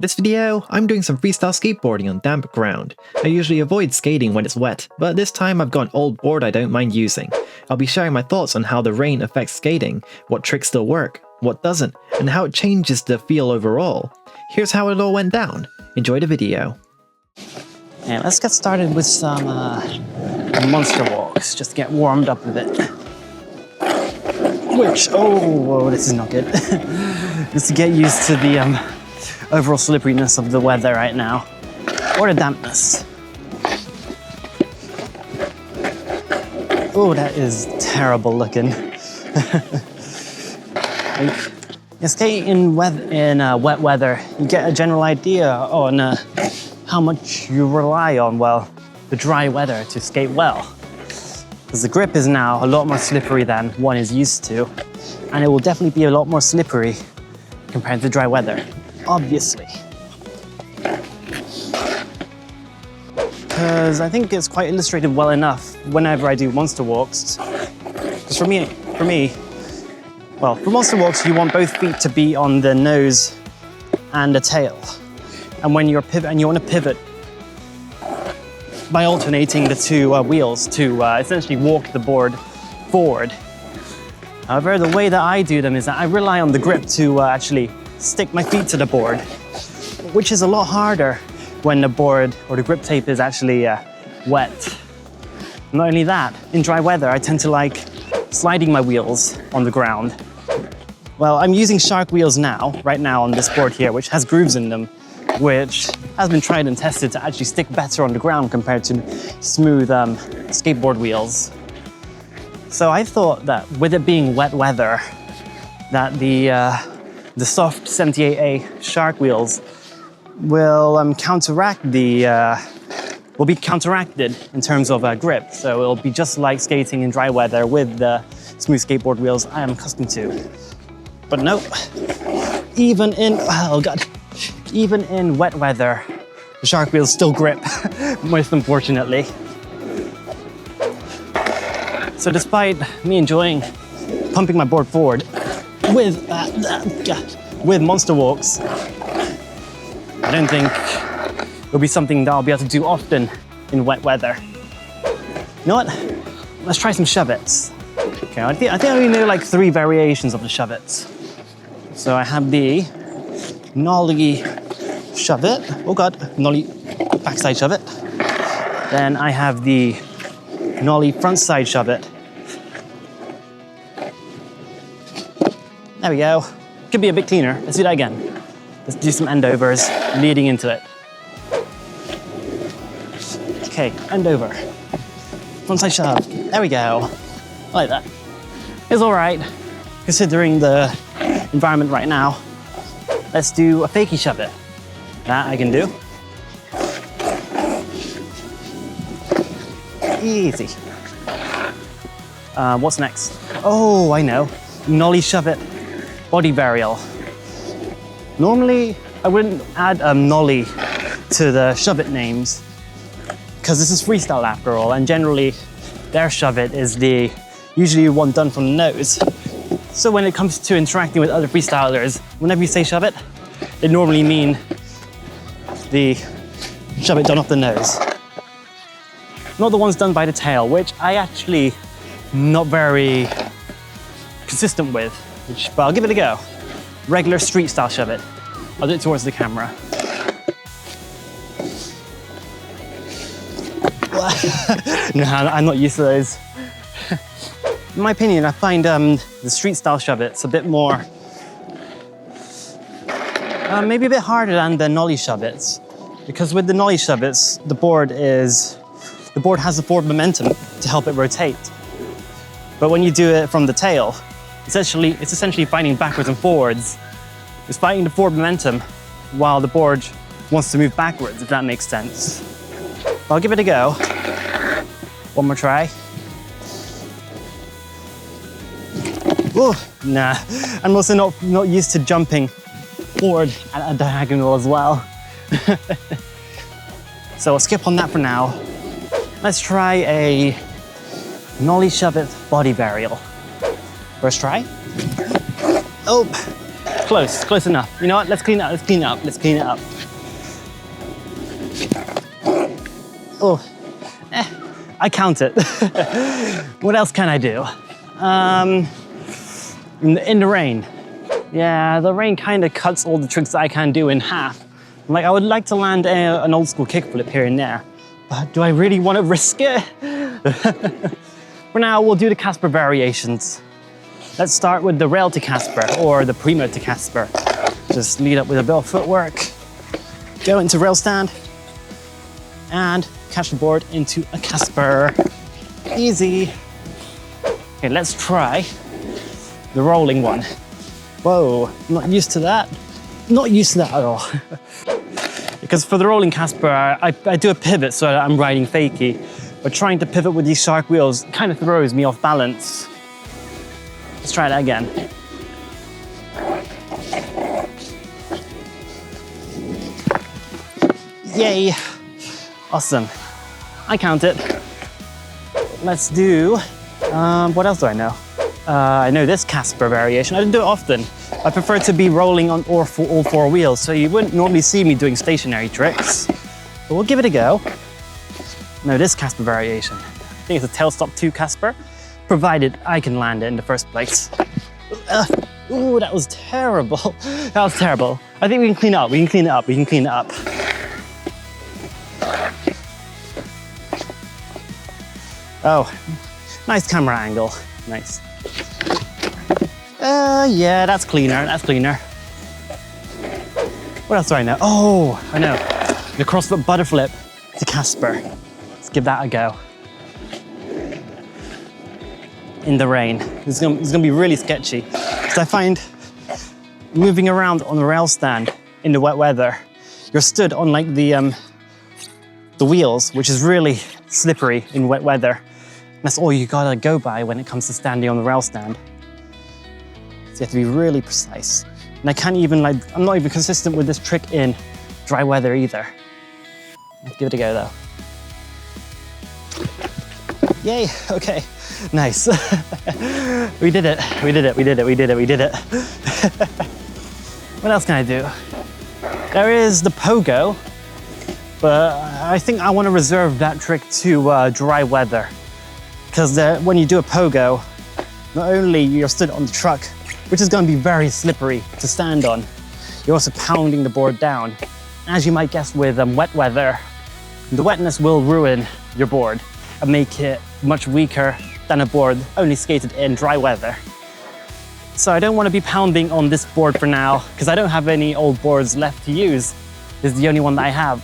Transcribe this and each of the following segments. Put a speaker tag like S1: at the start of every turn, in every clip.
S1: This video, I'm doing some freestyle skateboarding on damp ground. I usually avoid skating when it's wet, but this time I've got an old board I don't mind using. I'll be sharing my thoughts on how the rain affects skating, what tricks still work, what doesn't, and how it changes the feel overall. Here's how it all went down. Enjoy the video.
S2: And let's get started with some monster walks, just to get warmed up a bit. Whoa, this is not good. Just to get used to the overall slipperiness of the weather right now, or the dampness. Oh, that is terrible looking. Skating in wet weather, you get a general idea on how much you rely on, well, the dry weather to skate well. Because the grip is now a lot more slippery than one is used to, and it will definitely be a lot more slippery compared to dry weather, obviously. Because I think it's quite illustrated well enough whenever I do monster walks. Because for monster walks, you want both feet to be on the nose and the tail. And when you're you want to pivot by alternating the two wheels to essentially walk the board forward. However, the way that I do them is that I rely on the grip to actually stick my feet to the board, which is a lot harder when the board or the grip tape is actually wet. Not only that, in dry weather, I tend to like sliding my wheels on the ground. Well, I'm using shark wheels right now on this board here, which has grooves in them, which has been tried and tested to actually stick better on the ground compared to smooth skateboard wheels. So I thought that with it being wet weather, that the soft 78A shark wheels will be counteracted in terms of grip. So it'll be just like skating in dry weather with the smooth skateboard wheels I am accustomed to. But nope, even in wet weather, the shark wheels still grip, most unfortunately. So despite me enjoying pumping my board forward with monster walks, I don't think it'll be something that I'll be able to do often in wet weather. You know what? Let's try some shove-its. Okay, I think I only know like 3 variations of the shove-its. So I have the nollie shove-it. Oh god, nollie backside shove-it. Then I have the nollie frontside shove-it. There we go. Could be a bit cleaner. Let's do that again. Let's do some end overs leading into it. Okay, end over. Frontside shove. There we go. I like that. It's all right, considering the environment right now. Let's do a fakie shove it. That I can do. Easy. What's next? Oh, I know. Nollie shove it. Body varial. Normally, I wouldn't add nollie to the shove it names because this is freestyle after all, and generally their shove it is usually one done from the nose. So when it comes to interacting with other freestylers, whenever you say shove it, they normally mean the shove it done off the nose. Not the ones done by the tail, which I actually not very consistent with, but I'll give it a go. Regular street style shove it. I'll do it towards the camera. No, I'm not used to those. In my opinion, I find the street style shove-it's a bit more, maybe a bit harder than the nollie shove-it's. Because with the nollie shove-it's, the board has the forward momentum to help it rotate. But when you do it from the tail, it's essentially fighting backwards and forwards. It's fighting the forward momentum while the board wants to move backwards, if that makes sense. I'll give it a go. One more try. Oh, nah. I'm also not used to jumping forward at a diagonal as well. So I'll skip on that for now. Let's try a nollie shove it body varial. First try. Oh, Close enough. You know what? Let's clean it up. Let's clean it up. Let's clean it up. Oh, I count it. What else can I do? In the rain. Yeah, the rain kind of cuts all the tricks that I can do in half. Like, I would like to land an old school kickflip here and there, but do I really want to risk it? For now, we'll do the Casper variations. Let's start with the rail to Casper, or the primo to Casper. Just lead up with a bit of footwork, go into rail stand, and catch the board into a Casper. Easy. Okay, let's try the rolling one. Whoa, not used to that. Not used to that at all. Because for the rolling Casper, I do a pivot so that I'm riding fakie, but trying to pivot with these shark wheels kind of throws me off balance. Let's try that again. Yay, awesome. I count it. Let's do, what else do I know? I know this Casper variation. I don't do it often. I prefer to be rolling on all four wheels, so you wouldn't normally see me doing stationary tricks. But we'll give it a go. No, this Casper variation. I think it's a tailstop 2 Casper, provided I can land it in the first place. Ooh, that was terrible. That was terrible. I think we can clean it up. We can clean it up. We can clean it up. Oh, nice camera angle. Nice. Yeah, that's cleaner. That's cleaner. What else do I know? Oh, I know. The crossfoot butterflip to Casper. Let's give that a go. In the rain. It's gonna be really sketchy. Because I find moving around on the rail stand in the wet weather, you're stood on like the wheels, which is really slippery in wet weather. That's all you gotta go by when it comes to standing on the rail stand. So you have to be really precise. And I can't even I'm not even consistent with this trick in dry weather either. Let's give it a go though. Yay, okay, nice. We did it, we did it, we did it, we did it, we did it. What else can I do? There is the pogo, but I think I want to reserve that trick to dry weather. Because when you do a pogo, not only you're stood on the truck, which is going to be very slippery to stand on, you're also pounding the board down. As you might guess with wet weather, the wetness will ruin your board and make it much weaker than a board only skated in dry weather. So I don't want to be pounding on this board for now, because I don't have any old boards left to use. This is the only one that I have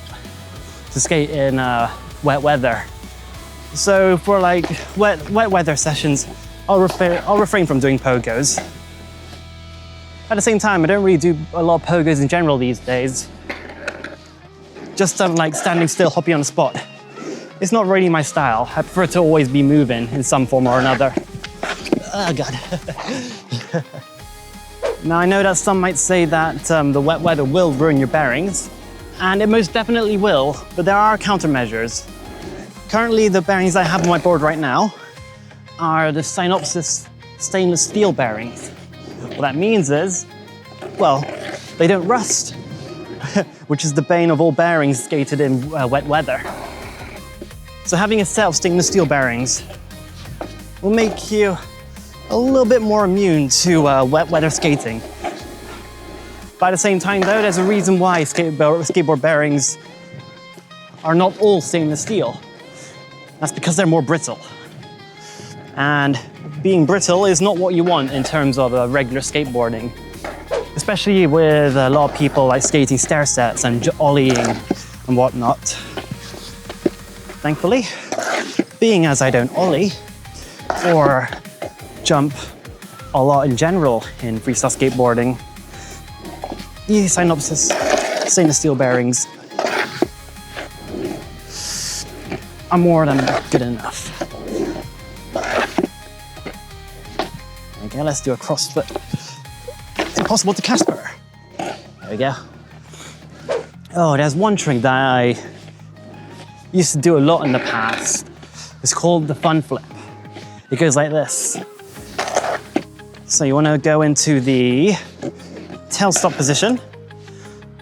S2: to skate in wet weather. So for like wet weather sessions, I'll refrain from doing pogos. At the same time, I don't really do a lot of pogos in general these days. Just like standing still, hopping on the spot. It's not really my style. I prefer to always be moving in some form or another. Oh God. Now I know that some might say that the wet weather will ruin your bearings, and it most definitely will, but there are countermeasures. Currently, the bearings I have on my board right now are the Synopsis stainless steel bearings. What that means is, well, they don't rust, which is the bane of all bearings skated in wet weather. So having a set of stainless steel bearings will make you a little bit more immune to wet weather skating. But at the same time though, there's a reason why skateboard bearings are not all stainless steel. That's because they're more brittle. And being brittle is not what you want in terms of regular skateboarding. Especially with a lot of people like skating stair sets and ollieing and whatnot. Thankfully, being as I don't ollie or jump a lot in general in freestyle skateboarding, these Synopsis stainless steel bearings are more than good enough. Okay, let's do a crossfoot. Impossible to Casper. There we go. Oh, there's one trick that I used to do a lot in the past. It's called the fun flip. It goes like this. So you want to go into the tail stop position.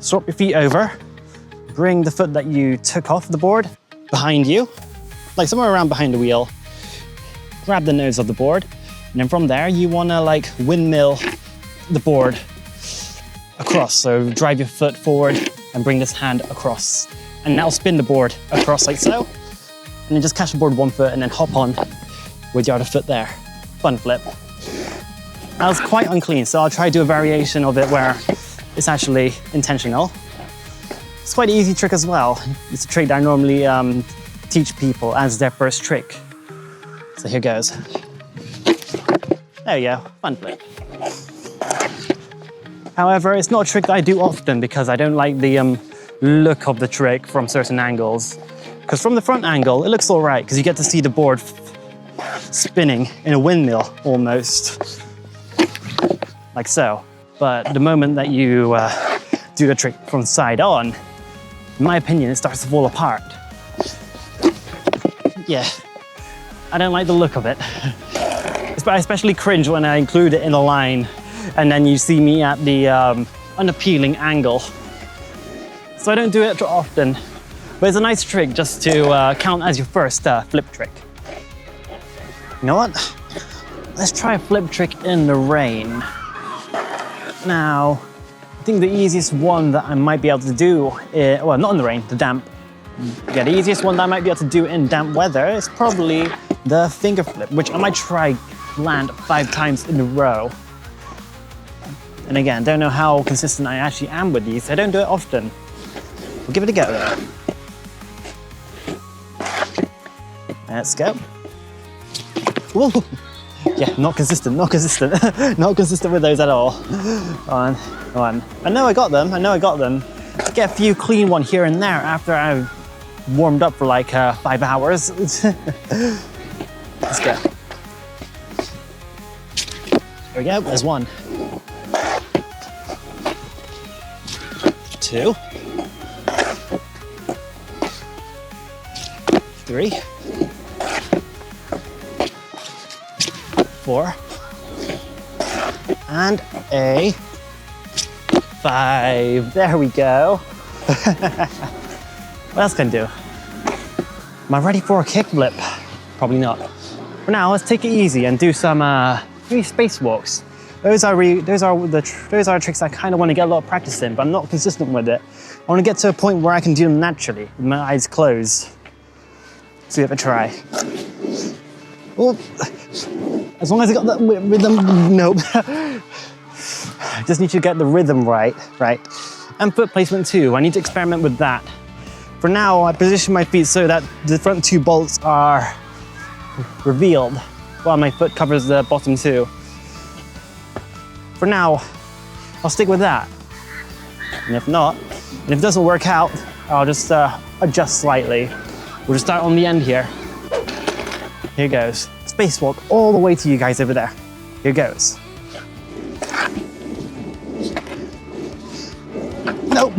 S2: Swap your feet over. Bring the foot that you took off the board behind you, like somewhere around behind the wheel. Grab the nose of the board, and then from there you want to like windmill the board across. So drive your foot forward and bring this hand across, and now spin the board across like so, and then just catch the board with one foot and then hop on with your other foot there. Fun flip. That was quite unclean, so I'll try to do a variation of it where it's actually intentional. It's quite an easy trick as well. It's a trick that I normally teach people as their first trick. So here goes. There you go, fun flip. However, it's not a trick that I do often because I don't like the look of the trick from certain angles. Because from the front angle, it looks all right because you get to see the board spinning in a windmill almost, like so. But the moment that you do the trick from side on, in my opinion, it starts to fall apart. Yeah, I don't like the look of it. I especially cringe when I include it in a line and then you see me at the unappealing angle. So I don't do it often, but it's a nice trick just to count as your first flip trick. You know what? Let's try a flip trick in the rain. Now, I think the easiest one that I might be able to do, well, not in the rain, the damp. Yeah, the easiest one that I might be able to do in damp weather is probably the finger flip, which I might try land 5 times in a row. And again, don't know how consistent I actually am with these. I don't do it often. We'll give it a go though. Let's go. Whoa. Yeah, not consistent, not consistent. Not consistent with those at all. Come on. I know I got them. Get a few clean one here and there after I've warmed up for like 5 hours. Let's go. There we go, there's 1. 2. 3. 4. And a 5. There we go. What else can I do? Am I ready for a kickflip? Probably not. For now, let's take it easy and do some maybe spacewalks. Those are tricks I kind of want to get a lot of practice in, but I'm not consistent with it. I want to get to a point where I can do them naturally, with my eyes closed. So give it a try. Oh, as long as I got that rhythm, nope. Just need to get the rhythm right. And foot placement too, I need to experiment with that. For now, I position my feet so that the front 2 bolts are revealed, while my foot covers the bottom 2. For now, I'll stick with that. And if not, and if it doesn't work out, I'll just adjust slightly. We'll just start on the end here. Here goes. Spacewalk all the way to you guys over there. Here goes. Nope.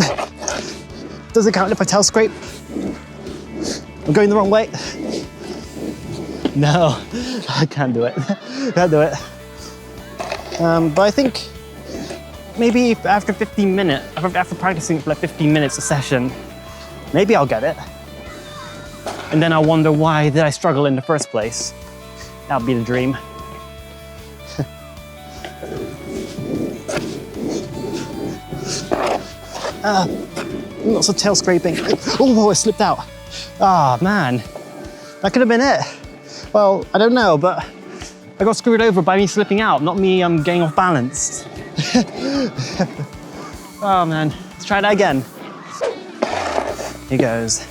S2: Doesn't count if I tail scrape. I'm going the wrong way. No, I can't do it. Can't do it. But I think maybe after 15 minutes, after practicing for like 15 minutes a session, maybe I'll get it. And then I'll wonder why did I struggle in the first place. That'll be the dream. Lots of tail scraping. Oh, I slipped out. Ah, man. That could have been it. Well, I don't know, but I got screwed over by me slipping out, not me getting off balance. Oh, man. Let's try that again. Here goes.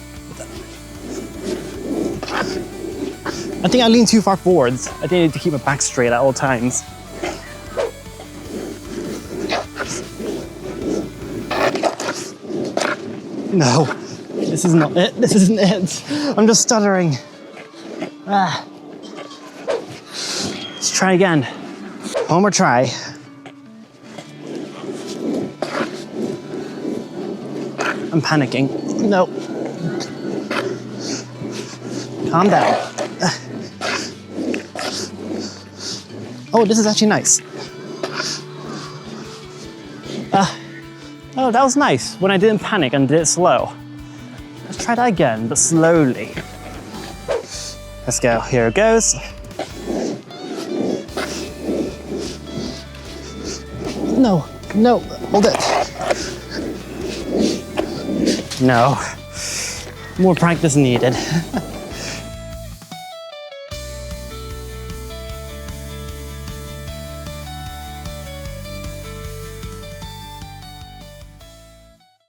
S2: I think I leaned too far forwards. I think I need to keep my back straight at all times. No, this is not it. This isn't it. I'm just stuttering. Let's try again. One more try. I'm panicking. No. Calm down. Oh, this is actually nice. Oh, that was nice when I didn't panic and did it slow. Let's try that again, but slowly. Let's go, here it goes. No, hold it. No, more practice needed.